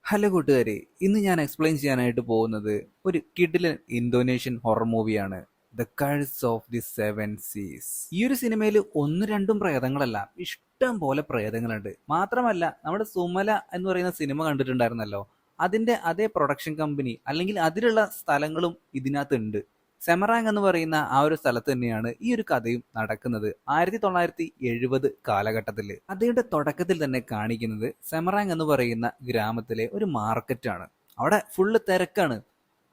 Hello കൂട്ടുകാരെ, ഇന്ന് ഞാൻ എക്സ്പ്ലെയിൻ ചെയ്യാനായിട്ട് പോകുന്നത് ഒരു കിഡിലൻ ഇന്തോനേഷ്യൻ ഹൊറർ മൂവിയാണ് the കഴ്സ് of the seven Cs. ഈ ഒരു സിനിമയിൽ ഒന്നും രണ്ടും പ്രേതങ്ങളല്ല, ഇഷ്ടം പോലെ പ്രേതങ്ങളുണ്ട്. മാത്രമല്ല, നമ്മുടെ സുമല എന്ന് പറയുന്ന സിനിമ കണ്ടിട്ടുണ്ടായിരുന്നല്ലോ, അതിന്റെ അതേ പ്രൊഡക്ഷൻ കമ്പനി അല്ലെങ്കിൽ അതിലുള്ള സ്ഥലങ്ങളും ഇതിനകത്തുണ്ട്. സെമറാങ് എന്ന് പറയുന്ന ആ ഒരു സ്ഥലത്ത് തന്നെയാണ് ഈ ഒരു കഥയും നടക്കുന്നത്. 1970 കാലഘട്ടത്തിൽ കഥയുടെ തുടക്കത്തിൽ തന്നെ കാണിക്കുന്നത് സെമറാങ് എന്ന് പറയുന്ന ഗ്രാമത്തിലെ ഒരു മാർക്കറ്റാണ്. അവിടെ ഫുള്ള് തിരക്കാണ്.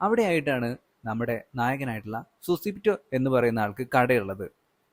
അവിടെയായിട്ടാണ് നമ്മുടെ നായകനായിട്ടുള്ള സുസിപ്റ്റോ എന്ന് പറയുന്ന ആൾക്ക് കടയുള്ളത്.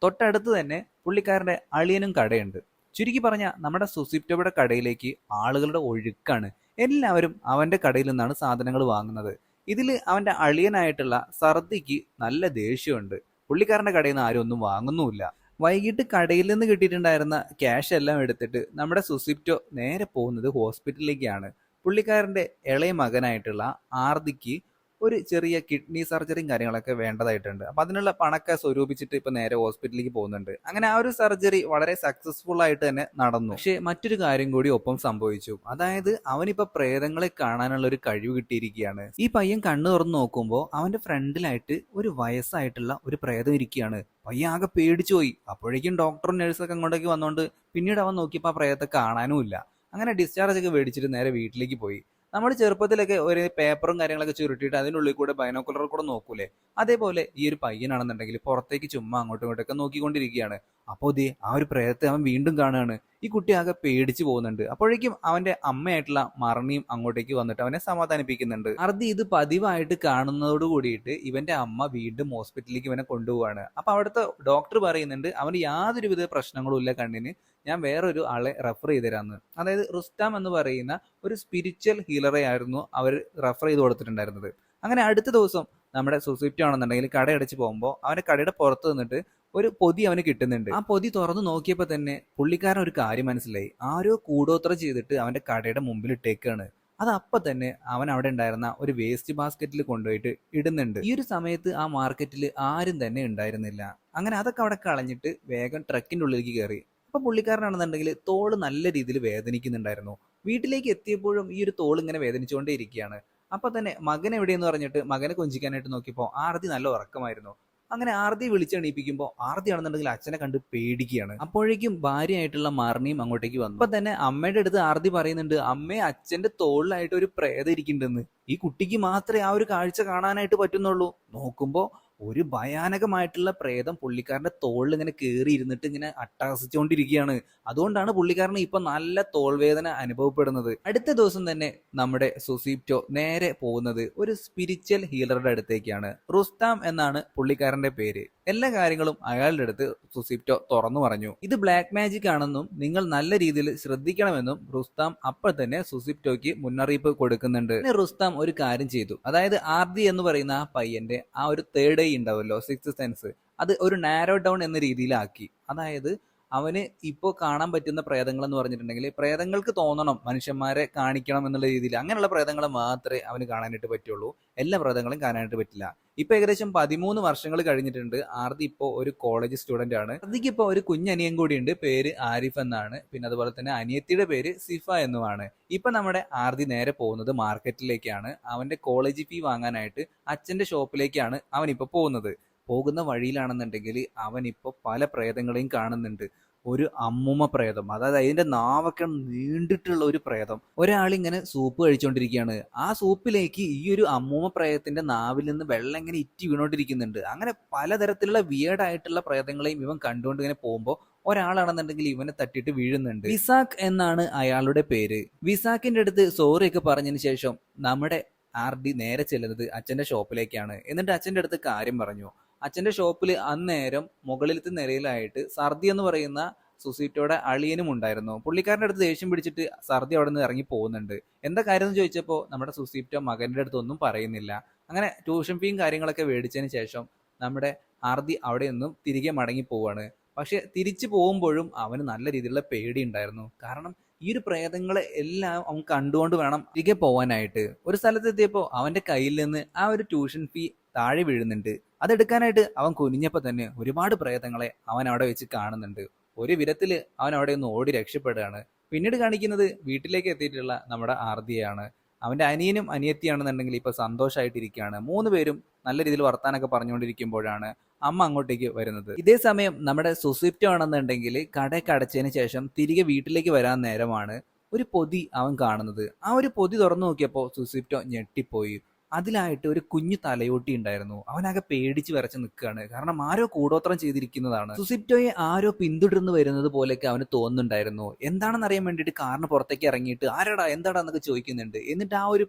തൊട്ടടുത്ത് തന്നെ പുള്ളിക്കാരന്റെ അളിയനും കടയുണ്ട്. ചുരുക്കി പറഞ്ഞ നമ്മുടെ സുസിപ്റ്റോയുടെ കടയിലേക്ക് ആളുകളുടെ ഒഴുക്കാണ്. എല്ലാവരും അവന്റെ കടയിൽ നിന്നാണ് സാധനങ്ങൾ വാങ്ങുന്നത്. ഇതിൽ അവന്റെ അളിയനായിട്ടുള്ള സർദിക്ക് നല്ല ദേഷ്യമുണ്ട്. പുള്ളിക്കാരന്റെ കടയിൽ നിന്ന് ആരും ഒന്നും വാങ്ങുന്നുമില്ല. വൈകിട്ട് കടയിൽ നിന്ന് കിട്ടിയിട്ടുണ്ടായിരുന്ന ക്യാഷ് എല്ലാം എടുത്തിട്ട് നമ്മുടെ സുസിപ്റ്റോ നേരെ പോകുന്നത് ഹോസ്പിറ്റലിലേക്കാണ്. പുള്ളിക്കാരന്റെ ഇളയ മകനായിട്ടുള്ള ആർദിക്ക് ഒരു ചെറിയ കിഡ്നി സർജറിയും കാര്യങ്ങളൊക്കെ വേണ്ടതായിട്ടുണ്ട്. അപ്പൊ അതിനുള്ള പണമൊക്കെ സ്വരൂപിച്ചിട്ട് ഇപ്പൊ നേരെ ഹോസ്പിറ്റലിലേക്ക് പോകുന്നുണ്ട്. അങ്ങനെ ആ ഒരു സർജറി വളരെ സക്സസ്ഫുൾ ആയിട്ട് തന്നെ നടന്നു. പക്ഷെ മറ്റൊരു കാര്യം കൂടി ഒപ്പം സംഭവിച്ചു. അതായത് അവനിപ്പോ പ്രേതങ്ങളെ കാണാനുള്ള ഒരു കഴിവ് കിട്ടിയിരിക്കുകയാണ്. ഈ പയ്യൻ കണ്ണു തുറന്ന് നോക്കുമ്പോൾ അവന്റെ ഫ്രണ്ടിലായിട്ട് ഒരു വയസ്സായിട്ടുള്ള ഒരു പ്രേതം ഇരിക്കുകയാണ്. പയ്യൻ ആകെ പേടിച്ചു പോയി. അപ്പോഴേക്കും ഡോക്ടറും നഴ്സൊക്കെ അങ്ങോട്ടേക്ക് വന്നോണ്ട് പിന്നീട് അവൻ നോക്കിയപ്പോൾ ആ പ്രേതത്തെ കാണാനും ഇല്ല. അങ്ങനെ ഡിസ്ചാർജ് ഒക്കെ മേടിച്ചിട്ട് നേരെ വീട്ടിലേക്ക് പോയി. നമ്മൾ ചെറുപ്പത്തിലൊക്കെ ഒരു പേപ്പറും കാര്യങ്ങളൊക്കെ ചുരുട്ടിയിട്ട് അതിനുള്ളിൽ കൂടെ ബൈനോക്കുലർ കൂടെ നോക്കൂലേ, അതേപോലെ ഈ ഒരു പയ്യനാണെന്നുണ്ടെങ്കിൽ പുറത്തേക്ക് ചുമ്മാ അങ്ങോട്ടും ഇങ്ങോട്ടൊക്കെ നോക്കിക്കൊണ്ടിരിക്കുകയാണ്. അപ്പോൾ ദേ ആ ഒരു പ്രേതത്തെ അവൻ വീണ്ടും കാണുകയാണ്. ഈ കുട്ടി ആകെ പേടിച്ചു പോകുന്നുണ്ട്. അപ്പോഴേക്കും അവന്റെ അമ്മയായിട്ടുള്ള മറണിയും അങ്ങോട്ടേക്ക് വന്നിട്ട് അവനെ സമാധാനിപ്പിക്കുന്നുണ്ട്. അർദ്ധി ഇത് പതിവായിട്ട് കാണുന്നതോട് കൂടിയിട്ട് ഇവന്റെ അമ്മ വീണ്ടും ഹോസ്പിറ്റലിലേക്ക് ഇവനെ കൊണ്ടുപോവാണ്. അപ്പൊ അവിടുത്തെ ഡോക്ടർ പറയുന്നുണ്ട് അവന് യാതൊരുവിധ പ്രശ്നങ്ങളും ഇല്ല കണ്ണിന്, ഞാൻ വേറൊരു ആളെ റെഫർ ചെയ്ത് തരാമെന്ന്. അതായത് റുസ്റ്റാം എന്ന് പറയുന്ന ഒരു സ്പിരിച്വൽ ഹീലറെ ആയിരുന്നു അവർ റെഫർ ചെയ്ത് കൊടുത്തിട്ടുണ്ടായിരുന്നത്. അങ്ങനെ അടുത്ത ദിവസം നമ്മുടെ സുസിപ്റ്റോ ആണെന്നുണ്ടെങ്കിൽ കടയടച്ച് പോകുമ്പോൾ അവന്റെ കടയുടെ പുറത്ത് നിന്നിട്ട് ഒരു പൊതി അവന് കിട്ടുന്നുണ്ട്. ആ പൊതി തുറന്നു നോക്കിയപ്പോൾ തന്നെ പുള്ളിക്കാരൻ ഒരു കാര്യം മനസ്സിലായി. ആരോ കൂടോത്ര ചെയ്തിട്ട് അവന്റെ കടയുടെ മുമ്പിൽ ഇട്ടേക്കാണ്. അത് അപ്പൊ തന്നെ അവൻ അവിടെ ഉണ്ടായിരുന്ന ഒരു വേസ്റ്റ് ബാസ്ക്കറ്റിൽ കൊണ്ടുപോയിട്ട് ഇടുന്നുണ്ട്. ഈ ഒരു സമയത്ത് ആ മാർക്കറ്റിൽ ആരും തന്നെ ഉണ്ടായിരുന്നില്ല. അങ്ങനെ അതൊക്കെ അവിടെ കളഞ്ഞിട്ട് വേഗം ട്രക്കിന്റെ ഉള്ളിലേക്ക് കയറി. അപ്പൊ പുള്ളിക്കാരനാണെന്നുണ്ടെങ്കിൽ തോള് നല്ല രീതിയിൽ വേദനിക്കുന്നുണ്ടായിരുന്നു. വീട്ടിലേക്ക് എത്തിയപ്പോഴും ഈ ഒരു തോൾ ഇങ്ങനെ വേദനിച്ചുകൊണ്ടേ ഇരിക്കുകയാണ്. അപ്പൊ തന്നെ മകൻ എവിടെയെന്ന് പറഞ്ഞിട്ട് മകനെ കൊഞ്ചിക്കാനായിട്ട് നോക്കിയപ്പോൾ ആർത്തി നല്ല ഉറക്കമായിരുന്നു. അങ്ങനെ ആർത്തി വിളിച്ചെണീപ്പിക്കുമ്പോൾ ആർത്തി ആണെന്നുണ്ടെങ്കിൽ അച്ഛനെ കണ്ട് പേടിക്കുകയാണ്. അപ്പോഴേക്കും ഭാര്യയായിട്ടുള്ള മാറിനിയും അങ്ങോട്ടേക്ക് വന്നു. അപ്പൊ തന്നെ അമ്മയുടെ അടുത്ത് ആർത്തി പറയുന്നുണ്ട്, അമ്മയെ അച്ഛന്റെ തോളിലായിട്ട് ഒരു പ്രേതം ഇരിക്കുന്നുണ്ടെന്ന്. ഈ കുട്ടിക്ക് മാത്രമേ ആ ഒരു കാഴ്ച കാണാനായിട്ട് പറ്റുന്നുള്ളൂ. നോക്കുമ്പോ ഒരു ഭയാനകമായിട്ടുള്ള പ്രേതം പുള്ളിക്കാരന്റെ തോളിൽ ഇങ്ങനെ കയറി ഇരുന്നിട്ട് ഇങ്ങനെ അട്ടഹസിച്ചുകൊണ്ടിരിക്കുകയാണ്. അതുകൊണ്ടാണ് പുള്ളിക്കാരന് ഇപ്പൊ നല്ല തോൾവേദന അനുഭവപ്പെടുന്നത്. അടുത്ത ദിവസം തന്നെ നമ്മുടെ സുസീപ്റ്റോ നേരെ പോകുന്നത് ഒരു സ്പിരിച്വൽ ഹീലറുടെ അടുത്തേക്കാണ്. റുസ്താം എന്നാണ് പുള്ളിക്കാരന്റെ പേര്. എല്ലാ കാര്യങ്ങളും അയാളുടെ അടുത്ത് സുസീപ്റ്റോ തുറന്നു പറഞ്ഞു. ഇത് ബ്ലാക്ക് മാജിക് ആണെന്നും നിങ്ങൾ നല്ല രീതിയിൽ ശ്രദ്ധിക്കണമെന്നും റുസ്താം അപ്പോൾ തന്നെ സുസിപ്റ്റോയ്ക്ക് മുന്നറിയിപ്പ് കൊടുക്കുന്നുണ്ട്. പിന്നെ റുസ്താം ഒരു കാര്യം ചെയ്തു. അതായത് ആർദി എന്ന് പറയുന്ന ആ പയ്യന്റെ ആ ഒരു തേർഡ് ഐ ഉണ്ടാവുമല്ലോ, സിക്സ് സെൻസ്, അത് ഒരു നാരോ ഡൗൺ എന്ന രീതിയിലാക്കി. അതായത് അവന് ഇപ്പോൾ കാണാൻ പറ്റുന്ന പ്രേതങ്ങൾ എന്ന് പറഞ്ഞിട്ടുണ്ടെങ്കിൽ പ്രേതങ്ങൾക്ക് തോന്നണം മനുഷ്യന്മാരെ കാണിക്കണം എന്നുള്ള രീതിയിൽ, അങ്ങനെയുള്ള പ്രേതങ്ങളെ മാത്രമേ അവന് കാണാനായിട്ട് പറ്റുള്ളൂ. എല്ലാ പ്രേതങ്ങളും കാണാനായിട്ട് പറ്റില്ല. ഇപ്പൊ ഏകദേശം 13 വർഷങ്ങൾ കഴിഞ്ഞിട്ടുണ്ട്. ആർദി ഇപ്പോൾ ഒരു കോളേജ് സ്റ്റുഡന്റ് ആണ്. ആർദിക്ക് ഇപ്പോൾ ഒരു കുഞ്ഞനിയൻ കൂടിയുണ്ട്, പേര് ആരിഫ് എന്നാണ്. പിന്നെ അതുപോലെ തന്നെ അനിയത്തിയുടെ പേര് സിഫ എന്നുമാണ്. ഇപ്പൊ നമ്മുടെ ആർദി നേരെ പോകുന്നത് മാർക്കറ്റിലേക്കാണ്. അവന്റെ കോളേജ് ഫീ വാങ്ങാനായിട്ട് അച്ഛന്റെ ഷോപ്പിലേക്കാണ് അവനിപ്പോ പോകുന്നത്. പോകുന്ന വഴിയിലാണെന്നുണ്ടെങ്കിൽ അവനിപ്പോ പല പ്രേതങ്ങളെയും കാണുന്നുണ്ട്. ഒരു അമ്മുമ്മ പ്രേതം, അതായത് അതിന്റെ നാവൊക്കെ നീണ്ടിട്ടുള്ള ഒരു പ്രേതം. ഒരാളിങ്ങനെ സൂപ്പ് കഴിച്ചുകൊണ്ടിരിക്കുകയാണ്. ആ സൂപ്പിലേക്ക് ഈ ഒരു അമ്മൂമ്മ പ്രേതത്തിന്റെ നാവിൽ നിന്ന് വെള്ളം ഇങ്ങനെ ഇറ്റി വീണോണ്ടിരിക്കുന്നുണ്ട്. അങ്ങനെ പലതരത്തിലുള്ള വിയേർഡായിട്ടുള്ള പ്രേതങ്ങളെയും ഇവൻ കണ്ടുകൊണ്ട് ഇങ്ങനെ പോകുമ്പോൾ ഒരാളാണെന്നുണ്ടെങ്കിൽ ഇവനെ തട്ടിയിട്ട് വീഴുന്നുണ്ട്. വിസാഖ് എന്നാണ് അയാളുടെ പേര്. വിസാഖിന്റെ അടുത്ത് സോറി ഒക്കെ പറഞ്ഞതിന് ശേഷം നമ്മുടെ ആർഡി നേരെ ചെല്ലുന്നത് അച്ഛന്റെ ഷോപ്പിലേക്കാണ്. എന്നിട്ട് അച്ഛന്റെ അടുത്ത് കാര്യം പറഞ്ഞു. അച്ഛന്റെ ഷോപ്പിൽ അന്നേരം മുകളിലത്തെ നിലയിലായിട്ട് സർദി എന്ന് പറയുന്ന സുസീറ്റോയുടെ അളിയനും ഉണ്ടായിരുന്നു. പുള്ളിക്കാരന്റെ അടുത്ത് ദേഷ്യം പിടിച്ചിട്ട് സർദി അവിടെ നിന്ന് ഇറങ്ങി പോകുന്നുണ്ട്. എന്താ കാര്യം എന്ന് ചോദിച്ചപ്പോൾ നമ്മുടെ സുസീറ്റോ മകന്റെ അടുത്തൊന്നും പറയുന്നില്ല. അങ്ങനെ ട്യൂഷൻ ഫീയും കാര്യങ്ങളൊക്കെ മേടിച്ചതിന് ശേഷം നമ്മുടെ ആർദി അവിടെ നിന്നും തിരികെ മടങ്ങി പോവാണ്. പക്ഷെ തിരിച്ചു പോകുമ്പോഴും അവന് നല്ല രീതിയിലുള്ള പേടി ഉണ്ടായിരുന്നു. കാരണം ഈ ഒരു പ്രേതങ്ങളെ എല്ലാം അവൻ കണ്ടുകൊണ്ട് വേണം തിരികെ പോവാനായിട്ട്. ഒരു സ്ഥലത്തെത്തിയപ്പോൾ അവന്റെ കയ്യിൽ നിന്ന് ആ ഒരു ട്യൂഷൻ ഫീ താഴെ വീഴുന്നുണ്ട്. അതെടുക്കാനായിട്ട് അവൻ കുനിഞ്ഞപ്പോൾ തന്നെ ഒരുപാട് പ്രേതങ്ങളെ അവൻ അവിടെ വെച്ച് കാണുന്നുണ്ട്. ഒരു വിധത്തില് അവൻ അവിടെ ഒന്ന് ഓടി രക്ഷപ്പെടുകയാണ്. പിന്നീട് കാണിക്കുന്നത് വീട്ടിലേക്ക് എത്തിയിട്ടുള്ള നമ്മുടെ ആർദിയാണ്. അവന്റെ അനിയനും അനിയത്തിയാണെന്നുണ്ടെങ്കിൽ ഇപ്പൊ സന്തോഷമായിട്ടിരിക്കുകയാണ്. 3 പേരും നല്ല രീതിയിൽ വർത്താനൊക്കെ പറഞ്ഞുകൊണ്ടിരിക്കുമ്പോഴാണ് അമ്മ അങ്ങോട്ടേക്ക് വരുന്നത്. ഇതേ സമയം നമ്മുടെ സുസിപ്റ്റോ ആണെന്നുണ്ടെങ്കിൽ കടയൊക്കെ അടച്ചതിന് ശേഷം തിരികെ വീട്ടിലേക്ക് വരാൻ നേരമാണ് ഒരു പൊതി അവൻ കാണുന്നത്. ആ ഒരു പൊതി തുറന്നു നോക്കിയപ്പോൾ സുസിപ്റ്റോ ഞെട്ടിപ്പോയി. അതിലായിട്ട് ഒരു കുഞ്ഞു തലയോട്ടി ഉണ്ടായിരുന്നു. അവനാകെ പേടിച്ച് വിറച്ച് നിൽക്കുകയാണ്. കാരണം ആരോ കൂടോത്രം ചെയ്തിരിക്കുന്നതാണ്. സുസിപ്റ്റോയെ ആരോ പിന്തുടർന്ന് വരുന്നത് പോലെയൊക്കെ അവന് തോന്നുന്നുണ്ടായിരുന്നു. എന്താണെന്ന് അറിയാൻ വേണ്ടിയിട്ട് കാറിന് പുറത്തേക്ക് ഇറങ്ങിയിട്ട് ആരാടാ എന്താടാ എന്നൊക്കെ ചോദിക്കുന്നുണ്ട്. എന്നിട്ട് ആ ഒരു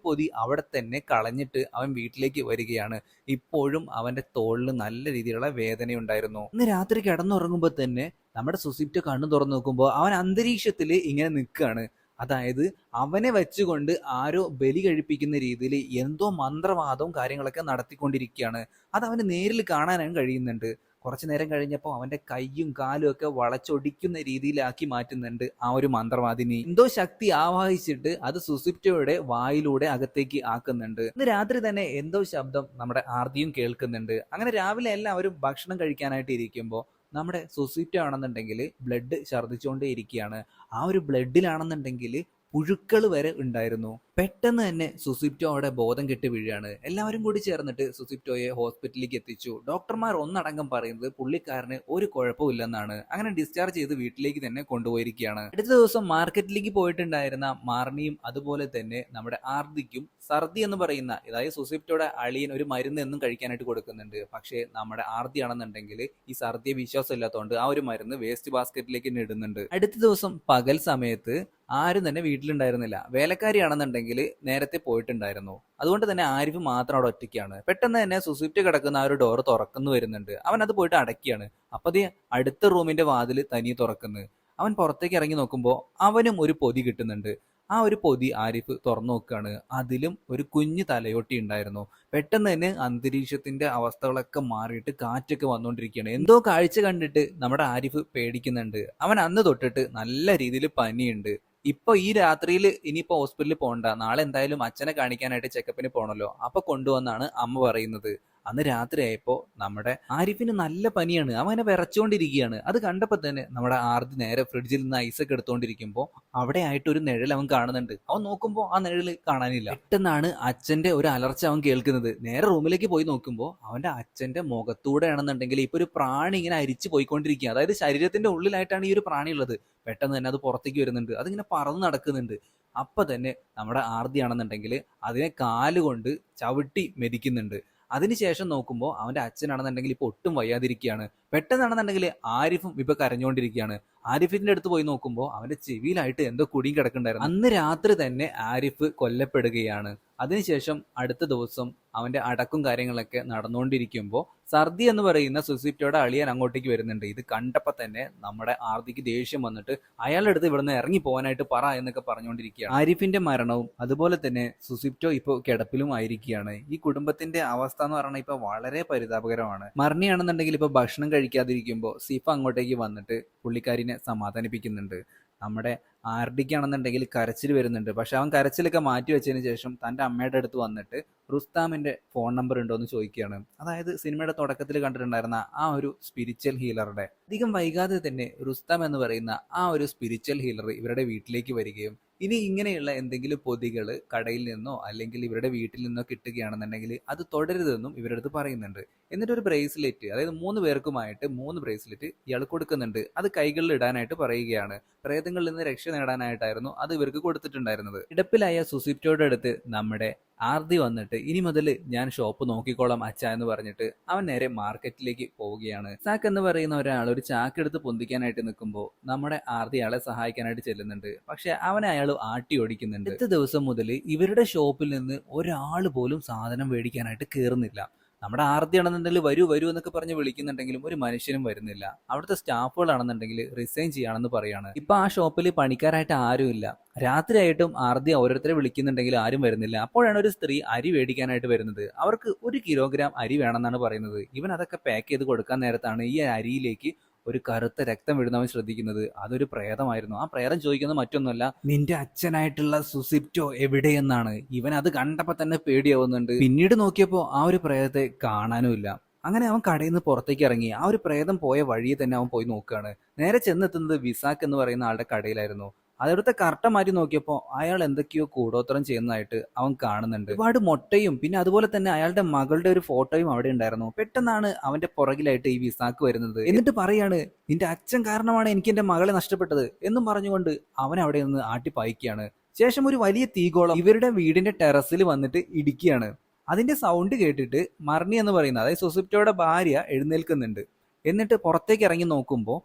പൊതി അവിടെ തന്നെ കളഞ്ഞിട്ട് അവൻ വീട്ടിലേക്ക് വരികയാണ്. ഇപ്പോഴും അവന്റെ തോളിൽ നല്ല രീതിയിലുള്ള വേദനയുണ്ടായിരുന്നു. ഇന്ന് രാത്രി കിടന്നുറങ്ങുമ്പോൾ തന്നെ നമ്മുടെ സുസിപ്റ്റോ കണ്ണു തുറന്നു നോക്കുമ്പോൾ അവൻ അന്തരീക്ഷത്തിൽ ഇങ്ങനെ നിൽക്കുകയാണ്. അതായത് അവനെ വെച്ചുകൊണ്ട് ആരോ ബലി കഴിപ്പിക്കുന്ന രീതിയിൽ എന്തോ മന്ത്രവാദവും കാര്യങ്ങളൊക്കെ നടത്തിക്കൊണ്ടിരിക്കുകയാണ്. അത് അവന് നേരിൽ കാണാനും കഴിയുന്നുണ്ട്. കുറച്ചു നേരം കഴിഞ്ഞപ്പോൾ അവന്റെ കൈയും കാലും ഒക്കെ വളച്ചൊടിക്കുന്ന രീതിയിലാക്കി മാറ്റുന്നുണ്ട് ആ ഒരു മന്ത്രവാദിനി. എന്തോ ശക്തി ആവാഹിച്ചിട്ട് അത് സുസിപ്റ്റോയുടെ വായിലൂടെ അകത്തേക്ക് ആക്കുന്നുണ്ട്. ഇന്ന് രാത്രി തന്നെ എന്തോ ശബ്ദം നമ്മുടെ ആർത്തിയും കേൾക്കുന്നുണ്ട്. അങ്ങനെ രാവിലെ എല്ലാവരും ഭക്ഷണം കഴിക്കാനായിട്ട് ഇരിക്കുമ്പോൾ നമ്മുടെ സുസിപ്റ്റോ ആണെന്നുണ്ടെങ്കിൽ ബ്ലഡ് ഛർദ്ദിച്ചുകൊണ്ടേ ഇരിക്കുകയാണ്. ആ ഒരു ബ്ലഡിലാണെന്നുണ്ടെങ്കിൽ പുഴുക്കൾ വരെ ഉണ്ടായിരുന്നു. പെട്ടെന്ന് തന്നെ സുസിപ്റ്റോ അവിടെ ബോധം കെട്ട് വീഴുകയാണ്. എല്ലാവരും കൂടി ചേർന്നിട്ട് സുസിപ്റ്റോയെ ഹോസ്പിറ്റലിലേക്ക് എത്തിച്ചു. ഡോക്ടർമാർ ഒന്നടങ്കം പറയുന്നത് പുള്ളിക്കാരന് ഒരു കുഴപ്പമില്ലെന്നാണ്. അങ്ങനെ ഡിസ്ചാർജ് ചെയ്ത് വീട്ടിലേക്ക് തന്നെ കൊണ്ടുപോയിരിക്കുകയാണ്. അടുത്ത ദിവസം മാർക്കറ്റിലേക്ക് പോയിട്ടുണ്ടായിരുന്ന മാർണിയും അതുപോലെ തന്നെ നമ്മുടെ ആർദിക്കും സർദി എന്ന് പറയുന്ന, അതായത് സുസിപ്റ്റോയുടെ അളിയൻ ഒരു മരുന്ന് എന്നും കഴിക്കാനായിട്ട് കൊടുക്കുന്നുണ്ട്. പക്ഷേ നമ്മുടെ ആർദി ആണെന്നുണ്ടെങ്കിൽ ഈ സർദിയെ വിശ്വാസം ഇല്ലാത്തതുകൊണ്ട് ആ ഒരു മരുന്ന് വേസ്റ്റ് ബാസ്ക്കറ്റിലേക്ക് തന്നെ ഇടുന്നുണ്ട്. അടുത്ത ദിവസം പകൽ സമയത്ത് ആരും തന്നെ വീട്ടിലുണ്ടായിരുന്നില്ല. വേലക്കാരിയാണെന്നുണ്ടെങ്കിൽ നേരത്തെ പോയിട്ടുണ്ടായിരുന്നു. അതുകൊണ്ട് തന്നെ ആരിഫ് മാത്രം അവിടെ ഒറ്റയ്ക്കാണ്. പെട്ടെന്ന് തന്നെ സുസിപ്റ്റ് കിടക്കുന്ന ആ ഒരു ഡോർ തുറക്കുന്നു വരുന്നുണ്ട്. അവൻ അത് പോയിട്ട് അടയ്ക്കുകയാണ്. അപ്പൊ അത് അടുത്ത റൂമിന്റെ വാതിൽ തനിയെ തുറക്കുന്നു. അവൻ പുറത്തേക്ക് ഇറങ്ങി നോക്കുമ്പോൾ അവനും ഒരു പൊതി കിട്ടുന്നുണ്ട്. ആ ഒരു പൊതി ആരിഫ് തുറന്നു നോക്കുകയാണ്. അതിലും ഒരു കുഞ്ഞു തലയോട്ടി ഉണ്ടായിരുന്നു. പെട്ടെന്ന് തന്നെ അന്തരീക്ഷത്തിന്റെ അവസ്ഥകളൊക്കെ മാറിയിട്ട് കാറ്റൊക്കെ വന്നുകൊണ്ടിരിക്കുകയാണ്. എന്തോ കാഴ്ച കണ്ടിട്ട് നമ്മുടെ ആരിഫ് പേടിക്കുന്നുണ്ട്. അവൻ അന്ന് തൊട്ടിട്ട് നല്ല രീതിയിൽ പനിയുണ്ട്. ഇപ്പൊ ഈ രാത്രിയിൽ ഇനിയിപ്പോ ഹോസ്പിറ്റലിൽ പോകണ്ട, നാളെ എന്തായാലും അച്ഛനെ കാണിക്കാനായിട്ട് ചെക്കപ്പിന് പോകണല്ലോ, അപ്പൊ കൊണ്ടുവന്നാണ് അമ്മ പറയുന്നത്. അന്ന് രാത്രിയായപ്പോ നമ്മുടെ ആരിഫിന് നല്ല പനിയാണ്. അവനെ വിറച്ചുകൊണ്ടിരിക്കുകയാണ്. അത് കണ്ടപ്പോ തന്നെ നമ്മുടെ ആർദി നേരെ ഫ്രിഡ്ജിൽ നിന്ന് ഐസൊക്കെ എടുത്തുകൊണ്ടിരിക്കുമ്പോൾ അവിടെ ആയിട്ട് ഒരു നിഴൽ അവൻ കാണുന്നുണ്ട്. അവൻ നോക്കുമ്പോൾ ആ നിഴല് കാണാനില്ല. പെട്ടെന്നാണ് അച്ഛന്റെ ഒരു അലർച്ച അവൻ കേൾക്കുന്നത്. നേരെ റൂമിലേക്ക് പോയി നോക്കുമ്പോൾ അവന്റെ അച്ഛന്റെ മുഖത്തൂടെ ആണെന്നുണ്ടെങ്കിൽ ഇപ്പൊ ഒരു പ്രാണി ഇങ്ങനെ അരിച്ചു പോയിക്കൊണ്ടിരിക്കുക. അതായത് ശരീരത്തിന്റെ ഉള്ളിലായിട്ടാണ് ഈ ഒരു പ്രാണി ഉള്ളത്. പെട്ടെന്ന് തന്നെ അത് പുറത്തേക്ക് വരുന്നുണ്ട്. അതിങ്ങനെ പറന്ന് നടക്കുന്നുണ്ട്. അപ്പൊ തന്നെ നമ്മുടെ ആർദി ആണെന്നുണ്ടെങ്കിൽ അതിനെ കാലുകൊണ്ട് ചവിട്ടി മെതിക്കുന്നുണ്ട്. അതിനുശേഷം നോക്കുമ്പോൾ അവന്റെ അച്ഛനാണെന്നുണ്ടെങ്കിൽ ഇപ്പൊ ഒട്ടും വയ്യാതിരിക്കുകയാണ്. പെട്ടെന്നാണെന്നുണ്ടെങ്കിൽ ആരിഫും ഇപ്പൊ കരഞ്ഞുകൊണ്ടിരിക്കുകയാണ്. ആരിഫിന്റെ അടുത്ത് പോയി നോക്കുമ്പോൾ അവന്റെ ചെവിയിലായിട്ട് എന്തോ കുടിയും കിടക്കുന്നുണ്ടായിരുന്നു. അന്ന് രാത്രി തന്നെ ആരിഫ് കൊല്ലപ്പെടുകയാണ്. അതിനുശേഷം അടുത്ത ദിവസം അവന്റെ അടക്കും കാര്യങ്ങളൊക്കെ നടന്നുകൊണ്ടിരിക്കുമ്പോൾ സർദി എന്ന് പറയുന്ന സുസിപ്റ്റോയുടെ അളിയൻ അങ്ങോട്ടേക്ക് വരുന്നുണ്ട്. ഇത് കണ്ടപ്പോൾ തന്നെ നമ്മുടെ ആർദിക്ക് ദേഷ്യം വന്നിട്ട് അയാളുടെ അടുത്ത് ഇവിടുന്ന് ഇറങ്ങി പോകാനായിട്ട് പറ എന്നൊക്കെ പറഞ്ഞുകൊണ്ടിരിക്കുകയാണ്. ആരിഫിന്റെ മരണവും അതുപോലെ തന്നെ സുസിപ്റ്റോ ഇപ്പോൾ കിടപ്പിലും ആയിരിക്കുകയാണ്. ഈ കുടുംബത്തിന്റെ അവസ്ഥ എന്ന് പറഞ്ഞാൽ ഇപ്പൊ വളരെ പരിതാപകരമാണ്. മരണിയാണെന്നുണ്ടെങ്കിൽ ഇപ്പൊ ഭക്ഷണം കഴിക്കാതിരിക്കുമ്പോൾ സിഫ അങ്ങോട്ടേക്ക് വന്നിട്ട് പുള്ളിക്കാരിനെ സമാധാനിപ്പിക്കുന്നുണ്ട്. നമ്മുടെ ആർഡിക്കാണെന്നുണ്ടെങ്കിൽ കരച്ചിൽ വരുന്നുണ്ട്. പക്ഷെ അവൻ കരച്ചിലൊക്കെ മാറ്റി വെച്ചതിന് ശേഷം തൻ്റെ അമ്മയുടെ അടുത്ത് വന്നിട്ട് റുസ്താമിന്റെ ഫോൺ നമ്പർ ഉണ്ടോ എന്ന് ചോദിക്കുകയാണ്. അതായത് സിനിമയുടെ തുടക്കത്തിൽ കണ്ടിട്ടുണ്ടായിരുന്ന ആ ഒരു സ്പിരിച്വൽ ഹീലറുടെ. അധികം വൈകാതെ തന്നെ റുസ്താം എന്ന് പറയുന്ന ആ ഒരു സ്പിരിച്വൽ ഹീലർ ഇവരുടെ വീട്ടിലേക്ക് വരികയും ഇനി ഇങ്ങനെയുള്ള എന്തെങ്കിലും പൊതികൾ കടയിൽ നിന്നോ അല്ലെങ്കിൽ ഇവരുടെ വീട്ടിൽ നിന്നോ കിട്ടുകയാണെന്നുണ്ടെങ്കിൽ അത് തുടരുതെന്നും ഇവരുടെ അടുത്ത് പറയുന്നുണ്ട്. എന്നിട്ട് ഒരു ബ്രേസ്ലെറ്റ്, അതായത് 3 പേർക്കുമായിട്ട് 3 ബ്രേസ്ലെറ്റ് ഇയാൾ കൊടുക്കുന്നുണ്ട്. അത് കൈകളിൽ ഇടാനായിട്ട് പറയുകയാണ്. പ്രേതങ്ങളിൽ നിന്ന് രക്ഷ നേടാനായിട്ടായിരുന്നു അത് ഇവർക്ക് കൊടുത്തിട്ടുണ്ടായിരുന്നത്. കിടപ്പിലായ സുസിപ്റ്റോയുടെ അടുത്ത് നമ്മുടെ ആർദി വന്നിട്ട് ഇനി മുതൽ ഞാൻ ഷോപ്പ് നോക്കിക്കോളാം അച്ഛ എന്ന് പറഞ്ഞിട്ട് അവൻ നേരെ മാർക്കറ്റിലേക്ക് പോവുകയാണ്. സാക്ക് എന്ന് പറയുന്ന ഒരാൾ ഒരു ചാക്കെടുത്ത് പൊന്തിക്കാനായിട്ട് നിൽക്കുമ്പോൾ നമ്മുടെ ആർദി ആളെ സഹായിക്കാനായിട്ട് ചെല്ലുന്നുണ്ട്. പക്ഷെ അവനെ അയാൾ ആട്ടി ഓടിക്കുന്നുണ്ട്. അടുത്ത ദിവസം മുതൽ ഇവരുടെ ഷോപ്പിൽ നിന്ന് ഒരാൾ പോലും സാധനം മേടിക്കാനായിട്ട് കയറുന്നില്ല. നമ്മുടെ ആർത്തി ആണെന്നുണ്ടെങ്കിൽ വരൂ വരൂ എന്നൊക്കെ പറഞ്ഞ് വിളിക്കുന്നുണ്ടെങ്കിലും ഒരു മനുഷ്യനും വരുന്നില്ല. അവിടുത്തെ സ്റ്റാഫുകളാണെന്നുണ്ടെങ്കിൽ റിസൈൻ ചെയ്യാണെന്ന് പറയാണ്. ഇപ്പൊ ആ ഷോപ്പിൽ പണിക്കാരായിട്ട് ആരുമില്ല. രാത്രിയായിട്ടും ആർത്തി ഓരോരുത്തരെ വിളിക്കുന്നുണ്ടെങ്കിൽ ആരും വരുന്നില്ല. അപ്പോഴാണ് ഒരു സ്ത്രീ അരി മേടിക്കാനായിട്ട് വരുന്നത്. അവർക്ക് 1 കിലോഗ്രാം അരി വേണമെന്നാണ് പറയുന്നത്. ഇവൻ അതൊക്കെ പാക്ക് ചെയ്ത് കൊടുക്കാൻ നേരത്താണ് ഈ അരിയിലേക്ക് ഒരു കറുത്ത രക്തം വിടുന്നവൻ ശ്രദ്ധിക്കുന്നത്. അതൊരു പ്രേതമായിരുന്നു. ആ പ്രേതം ചോദിക്കുന്നത് മറ്റൊന്നുമല്ല, നിന്റെ അച്ഛനായിട്ടുള്ള സുസിപ്റ്റോ എവിടെയെന്നാണ്. ഇവൻ അത് കണ്ടപ്പോ തന്നെ പേടിയാവുന്നുണ്ട്. പിന്നീട് നോക്കിയപ്പോൾ ആ ഒരു പ്രേതത്തെ കാണാനുമില്ല. അങ്ങനെ അവൻ കടയിൽ നിന്ന് പുറത്തേക്ക് ഇറങ്ങി. ആ ഒരു പ്രേതം പോയ വഴിയെ തന്നെ അവൻ പോയി നോക്കുകയാണ്. നേരെ ചെന്നെത്തുന്നത് വിസാഖ് എന്ന് പറയുന്ന ആളുടെ കടയിലായിരുന്നു. അവിടുത്തെ കർട്ടൻ മാറ്റി നോക്കിയപ്പോൾ അയാൾ എന്തൊക്കെയോ കൂടോത്രം ചെയ്യുന്നതായിട്ട് അവൻ കാണുന്നുണ്ട്. ഒരുപാട് മൊട്ടയും പിന്നെ അതുപോലെ തന്നെ അയാളുടെ മകളുടെ ഒരു ഫോട്ടോയും അവിടെ ഉണ്ടായിരുന്നു. പെട്ടെന്നാണ് അവന്റെ പുറകിലായിട്ട് ഈ വിസാക്ക് വരുന്നത്. എന്നിട്ട് പറയാണ്, നിന്റെ അച്ഛൻ കാരണമാണ് എനിക്ക് എന്റെ മകളെ നഷ്ടപ്പെട്ടത് എന്നും പറഞ്ഞുകൊണ്ട് അവൻ അവിടെ നിന്ന് ആട്ടിപ്പായിക്കുകയാണ്. ശേഷം ഒരു വലിയ തീഗോളം ഇവരുടെ വീടിന്റെ ടെറസിൽ വന്നിട്ട് ഇടിക്കുകയാണ്. അതിന്റെ സൗണ്ട് കേട്ടിട്ട് മർണി എന്ന് പറയുന്ന അതായത് സുസിപ്റ്റോയുടെ ഭാര്യ എഴുന്നേൽക്കുന്നുണ്ട്. എന്നിട്ട് പുറത്തേക്ക് ഇറങ്ങി നോക്കുമ്പോൾ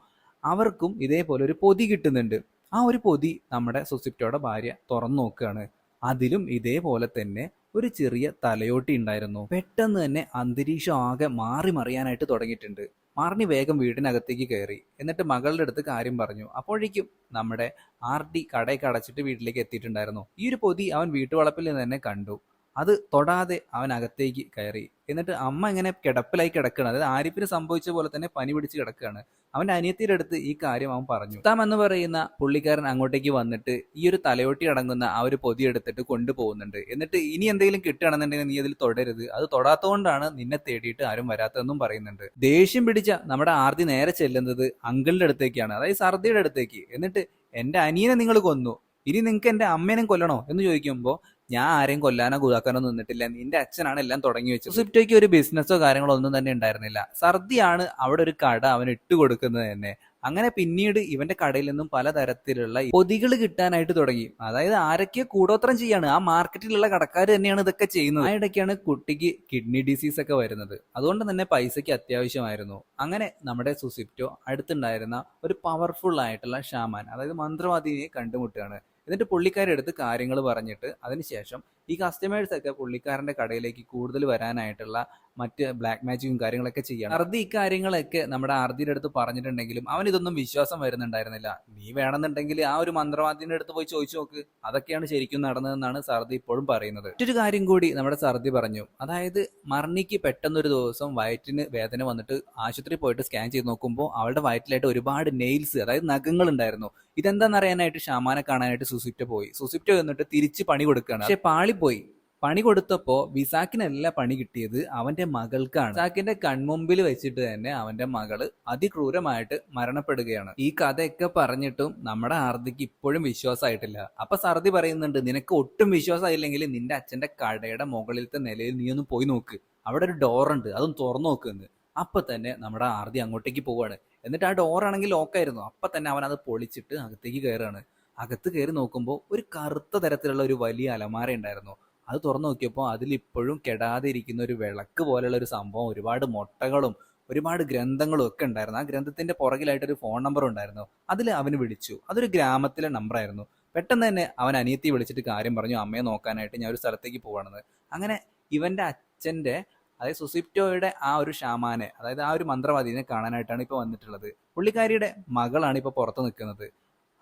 അവർക്കും ഇതേപോലെ ഒരു പൊതി കിട്ടുന്നുണ്ട്. ആ ഒരു പൊതി നമ്മുടെ സുസിപ്റ്റോയുടെ ഭാര്യ തുറന്നു നോക്കുകയാണ്. അതിലും ഇതേപോലെ തന്നെ ഒരു ചെറിയ തലയോട്ടി ഉണ്ടായിരുന്നു. പെട്ടെന്ന് തന്നെ അന്തരീക്ഷം ആകെ മാറി മറിയാനായിട്ട് തുടങ്ങിയിട്ടുണ്ട്. മാർണി വേഗം വീടിനകത്തേക്ക് കയറി. എന്നിട്ട് മകളുടെ അടുത്ത് കാര്യം പറഞ്ഞു. അപ്പോഴേക്കും നമ്മുടെ ആർ.ഡി കടയൊക്കെ അടച്ചിട്ട് വീട്ടിലേക്ക് എത്തിയിട്ടുണ്ടായിരുന്നു. ഈ ഒരു പൊതി അവൻ വീട്ടുവളപ്പിൽ നിന്ന് തന്നെ കണ്ടു. അത് തൊടാതെ അവൻ അകത്തേക്ക് കയറി. എന്നിട്ട് അമ്മ ഇങ്ങനെ കിടപ്പിലായി കിടക്കുകയാണ്. അതായത് ആരിഫിന് സംഭവിച്ച പോലെ തന്നെ പനി പിടിച്ച് കിടക്കുകയാണ്. അവന്റെ അനിയത്തിയുടെ അടുത്ത് ഈ കാര്യം അവൻ പറഞ്ഞു. ഉസ്താം എന്ന് പറയുന്ന പുള്ളിക്കാരൻ അങ്ങോട്ടേക്ക് വന്നിട്ട് ഈ ഒരു തലയോട്ടി അടങ്ങുന്ന ആ ഒരു പൊതി എടുത്തിട്ട് കൊണ്ടുപോകുന്നുണ്ട്. എന്നിട്ട് ഇനി എന്തെങ്കിലും കിട്ടുകയാണെന്നുണ്ടെങ്കിൽ നീ അതിൽ തൊടരുത്, അത് തൊടാത്തതുകൊണ്ടാണ് നിന്നെ തേടിയിട്ട് ആരും വരാത്തതെന്നും പറയുന്നുണ്ട്. ദേഷ്യം പിടിച്ച നമ്മുടെ ആർത്തി നേരെ ചെല്ലുന്നത് അങ്കിളിന്റെ അടുത്തേക്കാണ്, അതായത് സർദിയുടെ അടുത്തേക്ക്. എന്നിട്ട് എന്റെ അനിയനെ നിങ്ങൾ കൊന്നു, ഇനി നിങ്ങൾക്ക് എന്റെ അമ്മേനെയും കൊല്ലണോ എന്ന് ചോദിക്കുമ്പോൾ ഞാൻ ആരെയും കൊല്ലാനോ കൂതാക്കാനോ നിന്നിട്ടില്ല, നിന്റെ അച്ഛനാണ് എല്ലാം തുടങ്ങി വെച്ചത്. സുസിപ്റ്റോയ്ക്ക് ഒരു ബിസിനസ്സോ കാര്യങ്ങളോ ഒന്നും തന്നെ ഉണ്ടായിരുന്നില്ല. സർദിയാണ് അവിടെ ഒരു കട അവൻ ഇട്ട് കൊടുക്കുന്നത് തന്നെ. അങ്ങനെ പിന്നീട് ഇവന്റെ കടയിൽ നിന്നും പലതരത്തിലുള്ള പൊതികൾ കിട്ടാനായിട്ട് തുടങ്ങി. അതായത് ആരൊക്കെ കൂടോത്രം ചെയ്യാണ്, ആ മാർക്കറ്റിലുള്ള കടക്കാർ തന്നെയാണ് ഇതൊക്കെ ചെയ്യുന്നത്. ആ ഇടയ്ക്കാണ് കുട്ടിക്ക് കിഡ്നി ഡിസീസ് ഒക്കെ വരുന്നത്. അതുകൊണ്ട് തന്നെ പൈസയ്ക്ക് അത്യാവശ്യമായിരുന്നു. അങ്ങനെ നമ്മുടെ സുസിപ്റ്റോ അടുത്തുണ്ടായിരുന്ന ഒരു പവർഫുൾ ആയിട്ടുള്ള ഷാമാൻ, അതായത് മന്ത്രവാദിയെ കണ്ടുമുട്ടുകയാണ്. എന്നിട്ട് പുള്ളിക്കാരുടെ അടുത്ത് കാര്യങ്ങൾ പറഞ്ഞിട്ട് അതിനുശേഷം ഈ കസ്റ്റമേഴ്സൊക്കെ പുള്ളിക്കാരന്റെ കടയിലേക്ക് കൂടുതൽ വരാനായിട്ടുള്ള മറ്റ് ബ്ലാക്ക് മാജിക്കും കാര്യങ്ങളൊക്കെ ചെയ്യണം. അർദി ഇക്കാര്യങ്ങളൊക്കെ നമ്മുടെ അർദിയുടെ അടുത്ത് പറഞ്ഞിട്ടുണ്ടെങ്കിലും അവൻ ഇതൊന്നും വിശ്വാസം വരുന്നുണ്ടായിരുന്നില്ല. നീ വേണമെന്നുണ്ടെങ്കിൽ ആ ഒരു മന്ത്രവാദിന്റെ അടുത്ത് പോയി ചോദിച്ചു നോക്ക്, അതൊക്കെയാണ് ശരിക്കും നടന്നതെന്നാണ് സർദി ഇപ്പോഴും പറയുന്നത്. മറ്റൊരു കാര്യം കൂടി നമ്മുടെ സർദി പറഞ്ഞു. അതായത് മർണിക്ക് പെട്ടെന്നൊരു ദിവസം വയറ്റിന് വേദന വന്നിട്ട് ആശുപത്രി പോയിട്ട് സ്കാൻ ചെയ്ത് നോക്കുമ്പോൾ അവളുടെ വയറ്റിലായിട്ട് ഒരുപാട് നെയിൽസ്, അതായത് നഖങ്ങൾ ഉണ്ടായിരുന്നു. ഇതെന്താണെന്നറിയാനായിട്ട് ഷാമാനെ കാണാനായിട്ട് സുസിപ്റ്റോ പോയി. സുസിപ്റ്റോ എന്നിട്ട് തിരിച്ച് പണി കൊടുക്കുകയാണ്. പക്ഷെ പാളിപ്പോയി. പണി കൊടുത്തപ്പോ വിസാക്കിനല്ല പണി കിട്ടിയത്, അവന്റെ മകൾക്കാണ്. വിസാക്കിന്റെ കൺമുമ്പിൽ വെച്ചിട്ട് തന്നെ അവന്റെ മകള് അതിക്രൂരമായിട്ട് മരണപ്പെടുകയാണ്. ഈ കഥയൊക്കെ പറഞ്ഞിട്ടും നമ്മുടെ ആർദിക്ക് ഇപ്പോഴും വിശ്വാസമായിട്ടില്ല. അപ്പൊ സർദി പറയുന്നുണ്ട്, നിനക്ക് ഒട്ടും വിശ്വാസമായില്ലെങ്കിൽ നിന്റെ അച്ഛന്റെ കടയുടെ മുകളിലത്തെ നിലയിൽ നീ ഒന്ന് പോയി നോക്ക്, അവിടെ ഒരു ഡോറുണ്ട്, അതും തുറന്നു നോക്കുന്നത്. അപ്പൊ തന്നെ നമ്മുടെ ആർദി അങ്ങോട്ടേക്ക് പോവാണ്. എന്നിട്ട് ആ ഡോറാണെങ്കിൽ ലോക്കായിരുന്നു. അപ്പൊ തന്നെ അവൻ അത് പൊളിച്ചിട്ട് അകത്തേക്ക് കയറുകയാണ്. അകത്ത് കയറി നോക്കുമ്പോൾ ഒരു കറുത്ത തരത്തിലുള്ള ഒരു വലിയ അലമാര ഉണ്ടായിരുന്നു. അത് തുറന്നു നോക്കിയപ്പോൾ അതിലിപ്പോഴും കെടാതെ ഇരിക്കുന്ന ഒരു വിളക്ക് പോലെയുള്ള ഒരു സംഭവം, ഒരുപാട് മുട്ടകളും ഒരുപാട് ഗ്രന്ഥങ്ങളും ഒക്കെ ഉണ്ടായിരുന്നു. ആ ഗ്രന്ഥത്തിന്റെ പുറകിലായിട്ടൊരു ഫോൺ നമ്പർ ഉണ്ടായിരുന്നു. അതിൽ അവന് വിളിച്ചു. അതൊരു ഗ്രാമത്തിലെ നമ്പറായിരുന്നു. പെട്ടെന്ന് തന്നെ അവൻ അനിയത്തി വിളിച്ചിട്ട് കാര്യം പറഞ്ഞു, അമ്മയെ നോക്കാനായിട്ട് ഞാൻ ഒരു സ്ഥലത്തേക്ക് പോവാണെന്ന്. അങ്ങനെ ഇവന്റെ അച്ഛന്റെ അതായത് സുസിപ്റ്റോയുടെ ആ ഒരു ഷാമാനെ, അതായത് ആ ഒരു മന്ത്രവാദിനെ കാണാനായിട്ടാണ് ഇപ്പൊ വന്നിട്ടുള്ളത്. പുള്ളിക്കാരിയുടെ മകളാണ് ഇപ്പൊ പുറത്ത് നിൽക്കുന്നത്.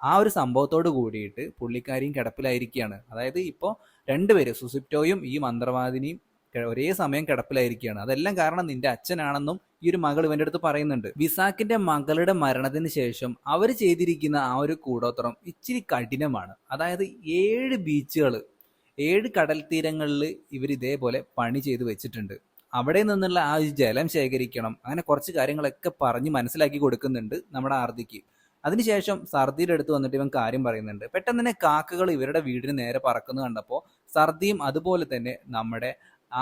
ആ ഒരു സംഭവത്തോട് കൂടിയിട്ട് പുള്ളിക്കാരിയും കിടപ്പിലായിരിക്കുകയാണ്. അതായത് ഇപ്പോൾ രണ്ടുപേര്, സുസിപ്റ്റോയും ഈ മന്ത്രവാദിനിയും ഒരേ സമയം കിടപ്പിലായിരിക്കുകയാണ്. അതെല്ലാം കാരണം നിന്റെ അച്ഛനാണെന്നും ഈ ഒരു മകൾ ഇവന്റെ അടുത്ത് പറയുന്നുണ്ട്. വിസാക്കിന്റെ മകളുടെ മരണത്തിന് ശേഷം അവർ ചെയ്തിരിക്കുന്ന ആ ഒരു കൂടോത്രം ഇച്ചിരി കഠിനമാണ്. അതായത് 7 ബീച്ചുകൾ, 7 കടൽ തീരങ്ങളിൽ ഇവർ ഇതേപോലെ പണി ചെയ്ത് വെച്ചിട്ടുണ്ട്. അവിടെ നിന്നുള്ള ആ ജലം ശേഖരിക്കണം, അങ്ങനെ കുറച്ച് കാര്യങ്ങളൊക്കെ പറഞ്ഞ് മനസ്സിലാക്കി കൊടുക്കുന്നുണ്ട് നമ്മുടെ ആർദിക്ക്. അതിനുശേഷം സർദിയുടെ അടുത്ത് വന്നിട്ട് ഇവൻ കാര്യം പറയുന്നുണ്ട്. പെട്ടെന്ന് തന്നെ കാക്കകൾ ഇവരുടെ വീടിന് നേരെ പറക്കുന്നത് കണ്ടപ്പോൾ സർദിയും അതുപോലെ തന്നെ നമ്മുടെ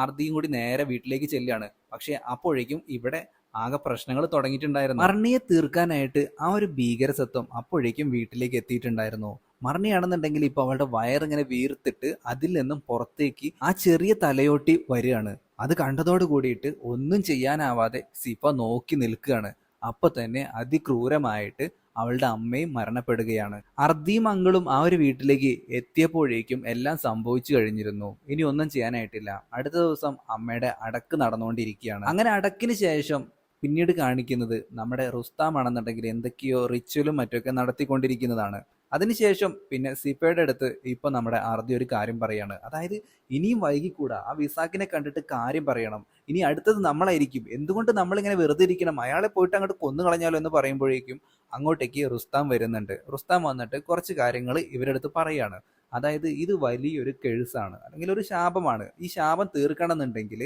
ആർദിയും കൂടി നേരെ വീട്ടിലേക്ക് ചെല്ലുകയാണ്. പക്ഷെ അപ്പോഴേക്കും ഇവിടെ ആകെ പ്രശ്നങ്ങൾ തുടങ്ങിയിട്ടുണ്ടായിരുന്നു. മർണിയെ തീർക്കാനായിട്ട് ആ ഒരു ഭീകരസത്വം അപ്പോഴേക്കും വീട്ടിലേക്ക് എത്തിയിട്ടുണ്ടായിരുന്നു. മർണിയാണെന്നുണ്ടെങ്കിൽ ഇപ്പൊ അവളുടെ വയറിങ്ങനെ വീർത്തിട്ട് അതിൽ നിന്നും പുറത്തേക്ക് ആ ചെറിയ തലയോട്ടി വരികയാണ്. അത് കണ്ടതോട് കൂടിയിട്ട് ഒന്നും ചെയ്യാനാവാതെ സിഫ നോക്കി നിൽക്കുകയാണ്. അപ്പൊ തന്നെ അതിക്രൂരമായിട്ട് അവളുടെ അമ്മയും മരണപ്പെടുകയാണ്. അർദിയും അങ്കിളും ആ ഒരു വീട്ടിലേക്ക് എത്തിയപ്പോഴേക്കും എല്ലാം സംഭവിച്ചു കഴിഞ്ഞിരുന്നു. ഇനി ഒന്നും ചെയ്യാനായിട്ടില്ല. അടുത്ത ദിവസം അമ്മയുടെ അടക്ക് നടന്നുകൊണ്ടിരിക്കുകയാണ്. അങ്ങനെ അടക്കിന് ശേഷം പിന്നീട് കാണിക്കുന്നത് നമ്മുടെ റുസ്താം ആണെന്നുണ്ടെങ്കിൽ എന്തൊക്കെയോ റിച്വലും മറ്റൊക്കെ നടത്തിക്കൊണ്ടിരിക്കുന്നതാണ്. അതിനുശേഷം പിന്നെ സിഫയുടെ അടുത്ത് ഇപ്പൊ നമ്മുടെ ആർദി ഒരു കാര്യം പറയാണ്. അതായത് ഇനിയും വൈകിക്കൂടാ, ആ വിസാക്കിനെ കണ്ടിട്ട് കാര്യം പറയണം, ഇനി അടുത്തത് നമ്മളായിരിക്കും, എന്തുകൊണ്ട് നമ്മളിങ്ങനെ വെറുതെ ഇരിക്കണം, അയാളെ പോയിട്ട് അങ്ങോട്ട് കൊന്നു കളഞ്ഞാലോ എന്ന് പറയുമ്പോഴേക്കും അങ്ങോട്ടേക്ക് റുസ്താം വരുന്നുണ്ട്. റുസ്താം വന്നിട്ട് കുറച്ച് കാര്യങ്ങൾ ഇവരുടെ അടുത്ത് പറയാണ്. അതായത് ഇത് വലിയൊരു കെഴുസാണ്, അല്ലെങ്കിൽ ഒരു ശാപമാണ്. ഈ ശാപം തീർക്കണം എന്നുണ്ടെങ്കിൽ